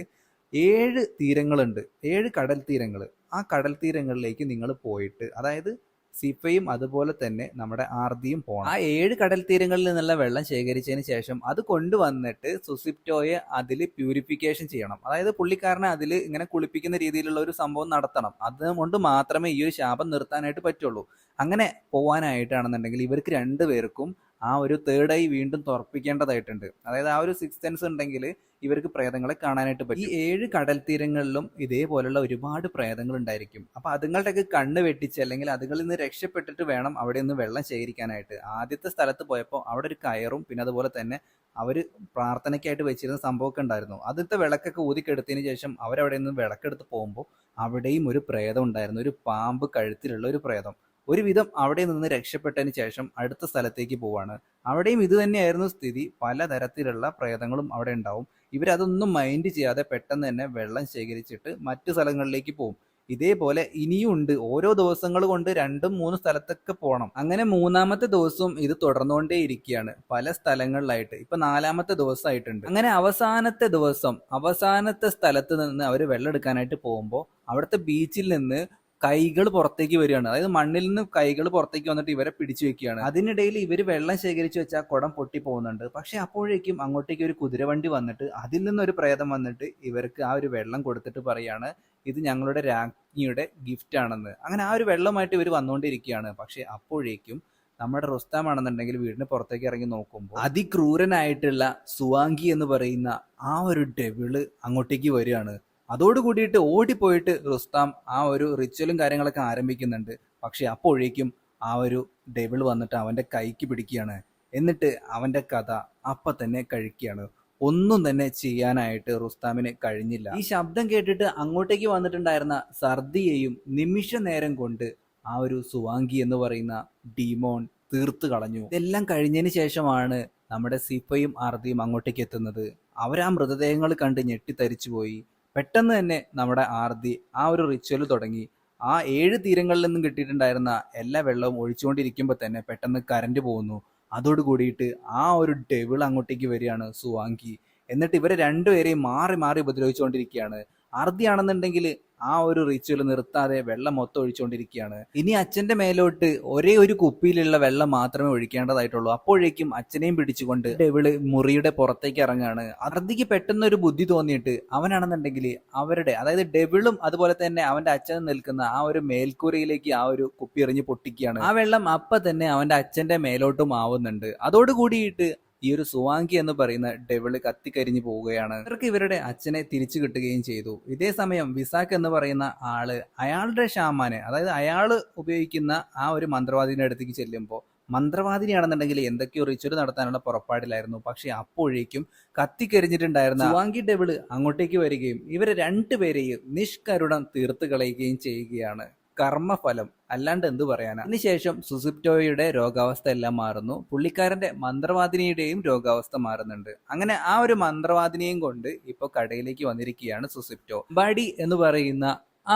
7 തീരങ്ങളുണ്ട്, 7 കടൽ തീരങ്ങൾ. ആ കടൽ തീരങ്ങളിലേക്ക് നിങ്ങൾ പോയിട്ട്, അതായത് സിഫയും അതുപോലെ തന്നെ നമ്മുടെ ആർദിയും പോകണം. ആ 7 കടൽ തീരങ്ങളിൽ നിന്നുള്ള വെള്ളം ശേഖരിച്ചതിന് ശേഷം അത് കൊണ്ടുവന്നിട്ട് സുസിപ്റ്റോയെ അതിൽ പ്യൂരിഫിക്കേഷൻ ചെയ്യണം. അതായത് പുള്ളിക്കാരനെ അതിൽ ഇങ്ങനെ കുളിപ്പിക്കുന്ന രീതിയിലുള്ള ഒരു സംഭവം നടത്തണം. അതുകൊണ്ട് മാത്രമേ ഈ ഒരു ശാപം നിർത്താനായിട്ട് പറ്റുള്ളൂ. അങ്ങനെ പോവാനായിട്ടാണെന്നുണ്ടെങ്കിൽ ഇവർക്ക് രണ്ടുപേർക്കും ആ ഒരു തേർഡ് ഐ വീണ്ടും തുറപ്പിക്കേണ്ടതായിട്ടുണ്ട്. അതായത് ആ ഒരു സിക്സ് സെൻസ് ഉണ്ടെങ്കിൽ ഇവർക്ക് പ്രേതങ്ങളെ കാണാനായിട്ട് പറ്റും. ഈ 7 കടൽ തീരങ്ങളിലും ഇതേപോലുള്ള ഒരുപാട് പ്രേതങ്ങൾ ഉണ്ടായിരിക്കും. അപ്പൊ അതുങ്ങളുടെയൊക്കെ കണ്ണ് വെട്ടിച്ച് അല്ലെങ്കിൽ അതുങ്ങളിൽ നിന്ന് രക്ഷപ്പെട്ടിട്ട് വേണം അവിടെ നിന്ന് വെള്ളം ശേഖരിക്കാനായിട്ട്. ആദ്യത്തെ സ്ഥലത്ത് പോയപ്പോൾ അവിടെ ഒരു കയറും പിന്നെ അതുപോലെ തന്നെ അവര് പ്രാർത്ഥനയ്ക്കായിട്ട് വെച്ചിരുന്ന സംഭവമൊക്കെ ഉണ്ടായിരുന്നു. ആദ്യത്തെ വിളക്കൊക്കെ ഊതിക്കെടുത്തതിന് ശേഷം അവരവിടെ നിന്ന് വിളക്കെടുത്ത് പോകുമ്പോൾ അവിടെയും ഒരു പ്രേതം ഉണ്ടായിരുന്നു. ഒരു പാമ്പ് കഴുത്തിലുള്ള ഒരു പ്രേതം. ഒരുവിധം അവിടെ നിന്ന് രക്ഷപ്പെട്ടതിന് ശേഷം അടുത്ത സ്ഥലത്തേക്ക് പോവാണ്. അവിടെയും ഇത് തന്നെയായിരുന്നു സ്ഥിതി. പലതരത്തിലുള്ള പ്രേതങ്ങളും അവിടെ ഉണ്ടാവും. ഇവരതൊന്നും മൈൻഡ് ചെയ്യാതെ പെട്ടെന്ന് തന്നെ വെള്ളം ശേഖരിച്ചിട്ട് മറ്റു സ്ഥലങ്ങളിലേക്ക് പോകും. ഇതേപോലെ ഇനിയും ഉണ്ട്. ഓരോ ദിവസങ്ങൾ കൊണ്ട് 2-3 സ്ഥലത്തൊക്കെ പോകണം. അങ്ങനെ 3-മത്തെ ദിവസവും ഇത് തുടർന്നുകൊണ്ടേ ഇരിക്കുകയാണ് പല സ്ഥലങ്ങളിലായിട്ട്. ഇപ്പൊ 4-മത്തെ ദിവസമായിട്ടുണ്ട്. അങ്ങനെ അവസാനത്തെ ദിവസം അവസാനത്തെ സ്ഥലത്ത് നിന്ന് അവർ വെള്ളം എടുക്കാനായിട്ട് പോകുമ്പോൾ അവിടുത്തെ ബീച്ചിൽ നിന്ന് കൈകൾ പുറത്തേക്ക് വരികയാണ്. അതായത് മണ്ണിൽ നിന്ന് കൈകൾ പുറത്തേക്ക് വന്നിട്ട് ഇവരെ പിടിച്ചു വെക്കുകയാണ്. അതിനിടയിൽ ഇവർ വെള്ളം ശേഖരിച്ചു വെച്ചാൽ കുടം പൊട്ടി പോകുന്നുണ്ട്. പക്ഷെ അപ്പോഴേക്കും അങ്ങോട്ടേക്ക് ഒരു കുതിരവണ്ടി വന്നിട്ട് അതിൽ നിന്നൊരു പ്രേതം വന്നിട്ട് ഇവർക്ക് ആ ഒരു വെള്ളം കൊടുത്തിട്ട് പറയാണ് ഇത് ഞങ്ങളുടെ രാജ്ഞിയുടെ ഗിഫ്റ്റ് ആണെന്ന്. അങ്ങനെ ആ ഒരു വെള്ളമായിട്ട് ഇവർ വന്നുകൊണ്ടിരിക്കുകയാണ്. പക്ഷെ അപ്പോഴേക്കും നമ്മുടെ റുസ്താം ആണെന്നുണ്ടെങ്കിൽ വീടിന് പുറത്തേക്ക് ഇറങ്ങി നോക്കുമ്പോൾ അതിക്രൂരനായിട്ടുള്ള സുവാങ്കി എന്ന് പറയുന്ന ആ ഒരു ഡെവിള് അങ്ങോട്ടേക്ക് വരികയാണ്. അതോട് കൂടിയിട്ട് ഓടിപ്പോയിട്ട് റുസ്താം ആ ഒരു റിച്വലും കാര്യങ്ങളൊക്കെ ആരംഭിക്കുന്നുണ്ട്. പക്ഷെ അപ്പോഴേക്കും ആ ഒരു ഡെവിൾ വന്നിട്ട് അവന്റെ കൈക്ക് പിടിക്കുകയാണ്. എന്നിട്ട് അവന്റെ കഥ അപ്പൊ തന്നെ കഴിക്കുകയാണ്. ഒന്നും തന്നെ ചെയ്യാനായിട്ട് റുസ്താമിന് കഴിഞ്ഞില്ല. ഈ ശബ്ദം കേട്ടിട്ട് അങ്ങോട്ടേക്ക് വന്നിട്ടുണ്ടായിരുന്ന സർദിയെയും നിമിഷ നേരം കൊണ്ട് ആ ഒരു സുവാങ്കി എന്ന് പറയുന്ന ഡീമോൺ തീർത്ത് കളഞ്ഞു. ഇതെല്ലാം കഴിഞ്ഞതിന് ശേഷമാണ് നമ്മുടെ സിഫയും ആർദിയും അങ്ങോട്ടേക്ക് എത്തുന്നത്. അവരാ മൃതദേഹങ്ങൾ കണ്ട് ഞെട്ടിത്തരിച്ചു പോയി. പെട്ടെന്ന് തന്നെ നമ്മുടെ ആർദി ആ ഒരു റിച്വൽ തുടങ്ങി. ആ 7 തീരങ്ങളിൽ നിന്നും കിട്ടിയിട്ടുണ്ടായിരുന്ന എല്ലാ വെള്ളവും ഒഴിച്ചുകൊണ്ടിരിക്കുമ്പോൾ തന്നെ പെട്ടെന്ന് കറണ്ട് പോകുന്നു. അതോട് കൂടിയിട്ട് ആ ഒരു ഡെവിൾ അങ്ങോട്ടേക്ക് വരികയാണ് സുവാങ്കി. എന്നിട്ട് ഇവരെ രണ്ടുപേരെയും മാറി മാറി ഉപദ്രവിച്ചുകൊണ്ടിരിക്കുകയാണ്. ആർദി ആണെന്നുണ്ടെങ്കിൽ ആ ഒരു റിച്വൽ നിർത്താതെ വെള്ളം മൊത്തം ഒഴിച്ചുകൊണ്ടിരിക്കുകയാണ്. ഇനി അച്ഛന്റെ മേലോട്ട് ഒരേ ഒരു കുപ്പിയിലുള്ള വെള്ളം മാത്രമേ ഒഴിക്കേണ്ടതായിട്ടുള്ളൂ. അപ്പോഴേക്കും അച്ഛനെയും പിടിച്ചുകൊണ്ട് ഡെവിള് മുറിയുടെ പുറത്തേക്ക് ഇറങ്ങാണ്. ആർദിക്ക് പെട്ടെന്ന് ഒരു ബുദ്ധി തോന്നിയിട്ട് അവനാണെന്നുണ്ടെങ്കിൽ അവരുടെ അതായത് ഡെവിളും അതുപോലെ തന്നെ അവന്റെ അച്ഛൻ നിൽക്കുന്ന ആ ഒരു മേൽക്കൂരയിലേക്ക് ആ ഒരു കുപ്പി എറിഞ്ഞ് പൊട്ടിക്കുകയാണ്. ആ വെള്ളം അപ്പൊ തന്നെ അവന്റെ അച്ഛന്റെ മേലോട്ടും ആവുന്നുണ്ട്. അതോടുകൂടിയിട്ട് ഈ ഒരു സുവാങ്കി എന്ന് പറയുന്ന ഡെവിള് കത്തിക്കരിഞ്ഞു പോവുകയാണ്. ഇവർക്ക് ഇവരുടെ അച്ഛനെ തിരിച്ചു കിട്ടുകയും ചെയ്തു. ഇതേ സമയം വിസാഖ് എന്ന് പറയുന്ന ആള് അയാളുടെ ഷാമാനെ അതായത് അയാള് ഉപയോഗിക്കുന്ന ആ ഒരു മന്ത്രവാദിന്റെ അടുത്തേക്ക് ചെല്ലുമ്പോൾ മന്ത്രവാദിനിയാണെന്നുണ്ടെങ്കിൽ എന്തൊക്കെയോ റിച്വൽ നടത്താനുള്ള പുറപ്പാടിലായിരുന്നു. പക്ഷെ അപ്പോഴേക്കും കത്തിക്കരിഞ്ഞിട്ടുണ്ടായിരുന്ന സുവാങ്കി ഡെവിള് അങ്ങോട്ടേക്ക് വരികയും ഇവരെ രണ്ടുപേരെയും നിഷ്കരുണം തീർത്ത് കളയുകയും ചെയ്യുകയാണ്. കർമ്മഫലം അല്ലാണ്ട് എന്ത് പറയാനാ. അതിനുശേഷം സുസിപ്റ്റോയുടെ രോഗാവസ്ഥ എല്ലാം മാറുന്നു. പുള്ളിക്കാരന്റെ മന്ത്രവാദിനിയുടെയും രോഗാവസ്ഥ മാറുന്നുണ്ട്. അങ്ങനെ ആ ഒരു മന്ത്രവാദിനിയും കൊണ്ട് ഇപ്പൊ കടയിലേക്ക് വന്നിരിക്കുകയാണ് സുസിപ്റ്റോ. ബഡി എന്ന് പറയുന്ന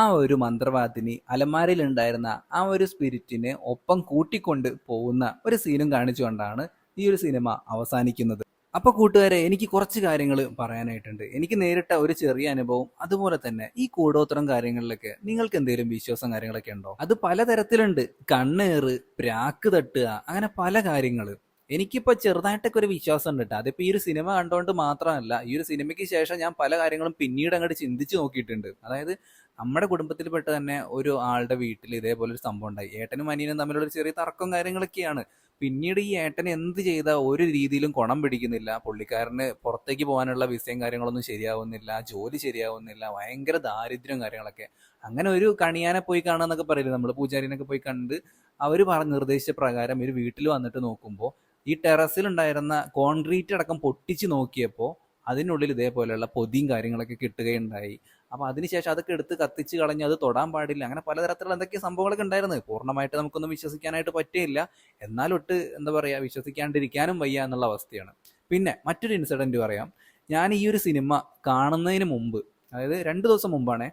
ആ ഒരു മന്ത്രവാദിനി അലമാരയിൽ ഉണ്ടായിരുന്ന ആ ഒരു സ്പിരിറ്റിനെ ഒപ്പം കൂട്ടിക്കൊണ്ട് പോകുന്ന ഒരു സീനും കാണിച്ചുകൊണ്ടാണ് ഈ ഒരു സിനിമ അവസാനിക്കുന്നത്. അപ്പൊ കൂട്ടുകാരെ, എനിക്ക് കുറച്ച് കാര്യങ്ങൾ പറയാനായിട്ടുണ്ട്. എനിക്ക് നേരിട്ട ഒരു ചെറിയ അനുഭവം, അതുപോലെ തന്നെ ഈ കൂടോത്രം കാര്യങ്ങളിലൊക്കെ നിങ്ങൾക്ക് എന്തെങ്കിലും വിശ്വാസം കാര്യങ്ങളൊക്കെ ഉണ്ടോ? അത് പലതരത്തിലുണ്ട്. കണ്ണേറ്, പ്രാക്ക് തട്ടുക, അങ്ങനെ പല കാര്യങ്ങള്. എനിക്കിപ്പോ ചെറുതായിട്ടൊക്കെ ഒരു വിശ്വാസം ഉണ്ട് കേട്ടോ. അതിപ്പോ ഈ ഒരു സിനിമ കണ്ടുകൊണ്ട് മാത്രമല്ല, ഈ ഒരു സിനിമയ്ക്ക് ശേഷം ഞാൻ പല കാര്യങ്ങളും പിന്നീട് അങ്ങോട്ട് ചിന്തിച്ചു നോക്കിയിട്ടുണ്ട്. അതായത് നമ്മുടെ കുടുംബത്തിൽപ്പെട്ട തന്നെ ഒരു ആളുടെ വീട്ടിൽ ഇതേപോലെ ഒരു സംഭവം ഉണ്ടായി. ഏട്ടനും അനിയനും തമ്മിലുള്ള ഒരു ചെറിയ തർക്കവും കാര്യങ്ങളൊക്കെയാണ്. പിന്നീട് ഈ ഏട്ടൻ എന്ത് ചെയ്താൽ ഒരു രീതിയിലും കുണം പിടിക്കുന്നില്ല. പുള്ളിക്കാരന് പുറത്തേക്ക് പോകാനുള്ള വിസയും കാര്യങ്ങളൊന്നും ശരിയാവുന്നില്ല, ജോലി ശരിയാവുന്നില്ല, ഭയങ്കര ദാരിദ്ര്യവും കാര്യങ്ങളൊക്കെ. അങ്ങനെ ഒരു കണിയാനെ പോയി കാണാന്നൊക്കെ പറയില്ല നമ്മൾ, പൂജാരിനൊക്കെ പോയി കണ്ട് അവർ നിർദ്ദേശിച്ച പ്രകാരം ഒരു വീട്ടിൽ വന്നിട്ട് നോക്കുമ്പോൾ ഈ ടെറസിലുണ്ടായിരുന്ന കോൺക്രീറ്റ് അടക്കം പൊട്ടിച്ച് നോക്കിയപ്പോൾ അതിനുള്ളിൽ ഇതേപോലെയുള്ള പൊതിയും കാര്യങ്ങളൊക്കെ കിട്ടുകയുണ്ടായി. അപ്പൊ അതിനുശേഷം അതൊക്കെ എടുത്ത് കത്തിച്ച് കളഞ്ഞ് അത് തൊടാൻ പാടില്ല, അങ്ങനെ പലതരത്തിലുള്ള എന്തൊക്കെയോ സംഭവങ്ങളൊക്കെ ഉണ്ടായിരുന്നു. പൂർണ്ണമായിട്ട് നമുക്കൊന്നും വിശ്വസിക്കാനായിട്ട് പറ്റില്ല, എന്നാലൊട്ട് എന്താ പറയാ, വിശ്വസിക്കാണ്ടിരിക്കാനും വയ്യ എന്നുള്ള അവസ്ഥയാണ്. പിന്നെ മറ്റൊരു ഇൻസിഡന്റ് പറയാം. ഞാൻ ഈ ഒരു സിനിമ കാണുന്നതിന് മുമ്പ്, അതായത് 2 ദിവസം മുമ്പാണ്,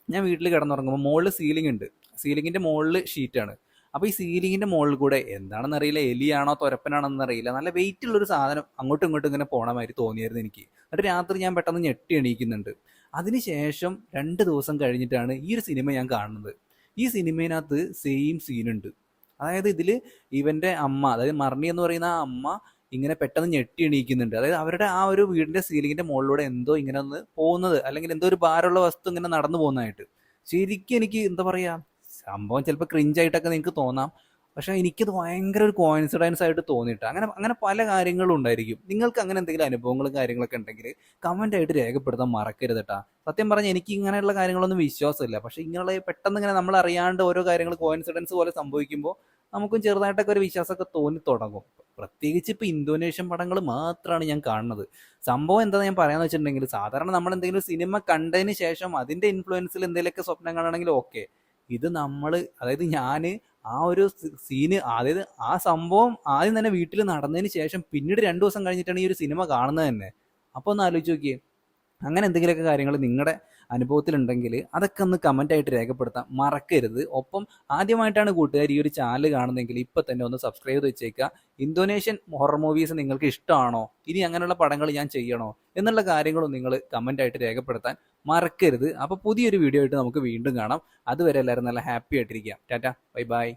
ഞാൻ വീട്ടിൽ കിടന്നുറങ്ങുമ്പോൾ മുകളിൽ സീലിംഗ് ഉണ്ട്. സീലിംഗിന്റെ മുകളിൽ ഷീറ്റാണ്. അപ്പൊ ഈ സീലിംഗിന്റെ മുകളിൽ കൂടെ എന്താണെന്നറിയില്ല, എലിയാണോ തൊരപ്പനാണെന്നറിയില്ല, നല്ല വെയിറ്റ് ഉള്ളൊരു സാധനം അങ്ങോട്ടും ഇങ്ങോട്ടും ഇങ്ങനെ പോണ മാതിരി തോന്നിയായിരുന്നു എനിക്ക്. എന്നിട്ട് രാത്രി ഞാൻ പെട്ടെന്ന് ഞെട്ടി എണീക്കുന്നുണ്ട്. അതിനുശേഷം 2 ദിവസം കഴിഞ്ഞിട്ടാണ് ഈ ഒരു സിനിമ ഞാൻ കാണുന്നത്. ഈ സിനിമേനകത്ത് സെയിം സീനുണ്ട്. അതായത് ഇതിൽ ഇവന്റെ അമ്മ, അതായത് മർണി എന്ന് പറയുന്ന ആ അമ്മ ഇങ്ങനെ പെട്ടെന്ന് ഞെട്ടി എണീക്കുന്നുണ്ട്. അതായത് അവരുടെ ആ ഒരു വീടിന്റെ സീലിങ്ങിന്റെ മുകളിലൂടെ എന്തോ ഇങ്ങനെ ഒന്ന് പോകുന്നത്, അല്ലെങ്കിൽ എന്തോ ഒരു ഭാരമുള്ള വസ്തു ഇങ്ങനെ നടന്നു പോകുന്നതായിട്ട്. ശരിക്കും എനിക്ക് എന്താ പറയാ, സംഭവം ചിലപ്പോൾ ക്രിഞ്ചായിട്ടൊക്കെ നിങ്ങൾക്ക് തോന്നാം, പക്ഷെ എനിക്കത് ഭയങ്കര ഒരു കോയിൻസിഡൻസ് ആയിട്ട് തോന്നിയിട്ട് അങ്ങനെ അങ്ങനെ പല കാര്യങ്ങളും ഉണ്ടായിരിക്കും. നിങ്ങൾക്ക് അങ്ങനെ എന്തെങ്കിലും അനുഭവങ്ങളും കാര്യങ്ങളൊക്കെ ഉണ്ടെങ്കിൽ കമന്റ് ആയിട്ട് രേഖപ്പെടുത്താൻ മറക്കരുത് കേട്ടാ. സത്യം പറഞ്ഞാൽ എനിക്ക് ഇങ്ങനെയുള്ള കാര്യങ്ങളൊന്നും വിശ്വാസമില്ല, പക്ഷെ ഇങ്ങനെയുള്ള പെട്ടെന്ന് ഇങ്ങനെ നമ്മൾ അറിയാണ്ട് ഓരോ കാര്യങ്ങൾ കോയിൻസിഡൻസ് പോലെ സംഭവിക്കുമ്പോൾ നമുക്കും ചെറുതായിട്ടൊക്കെ ഒരു വിശ്വാസമൊക്കെ തോന്നി തുടങ്ങും. പ്രത്യേകിച്ച് ഇപ്പൊ ഇന്തോനേഷ്യൻ പടങ്ങൾ മാത്രമാണ് ഞാൻ കാണുന്നത്. സംഭവം എന്താ ഞാൻ പറയാന്ന് വെച്ചിട്ടുണ്ടെങ്കിൽ, സാധാരണ നമ്മൾ എന്തെങ്കിലും സിനിമ കണ്ടതിന് ശേഷം അതിന്റെ ഇൻഫ്ലുവൻസിൽ എന്തെങ്കിലുമൊക്കെ സ്വപ്നം കാണണമെങ്കിൽ ഓക്കെ. ഇത് നമ്മൾ, അതായത് ഞാന് ആ ഒരു സീന്, അതായത് ആ സംഭവം ആദ്യം തന്നെ വീട്ടിൽ നടന്നതിന് ശേഷം പിന്നീട് 2 ദിവസം കഴിഞ്ഞിട്ടാണ് ഈ ഒരു സിനിമ കാണുന്നത് തന്നെ. അപ്പൊ ഒന്ന് ആലോചിച്ച് നോക്കിയേ. അങ്ങനെ എന്തെങ്കിലുമൊക്കെ കാര്യങ്ങൾ നിങ്ങളുടെ അനുഭവത്തിലുണ്ടെങ്കിൽ അതൊക്കെ ഒന്ന് കമന്റ് ആയിട്ട് രേഖപ്പെടുത്താൻ മറക്കരുത്. ഒപ്പം ആദ്യമായിട്ടാണ് കൂട്ടുകാർ ഈ ഒരു ചാനൽ കാണുന്നതെങ്കിൽ ഇപ്പൊ തന്നെ ഒന്ന് സബ്സ്ക്രൈബ് ചെയ്ത് വെച്ചേക്കുക. ഇന്തോനേഷ്യൻ ഹൊറർ മൂവീസ് നിങ്ങൾക്ക് ഇഷ്ടമാണോ, ഇനി അങ്ങനെയുള്ള പടങ്ങൾ ഞാൻ ചെയ്യണോ എന്നുള്ള കാര്യങ്ങളും നിങ്ങൾ കമന്റ് ആയിട്ട് രേഖപ്പെടുത്താൻ മറക്കരുത്. അപ്പൊ പുതിയൊരു വീഡിയോ ആയിട്ട് നമുക്ക് വീണ്ടും കാണാം. അതുവരെ എല്ലാവരും നല്ല ഹാപ്പി ആയിട്ടിരിക്കുക. Tata, bye bye.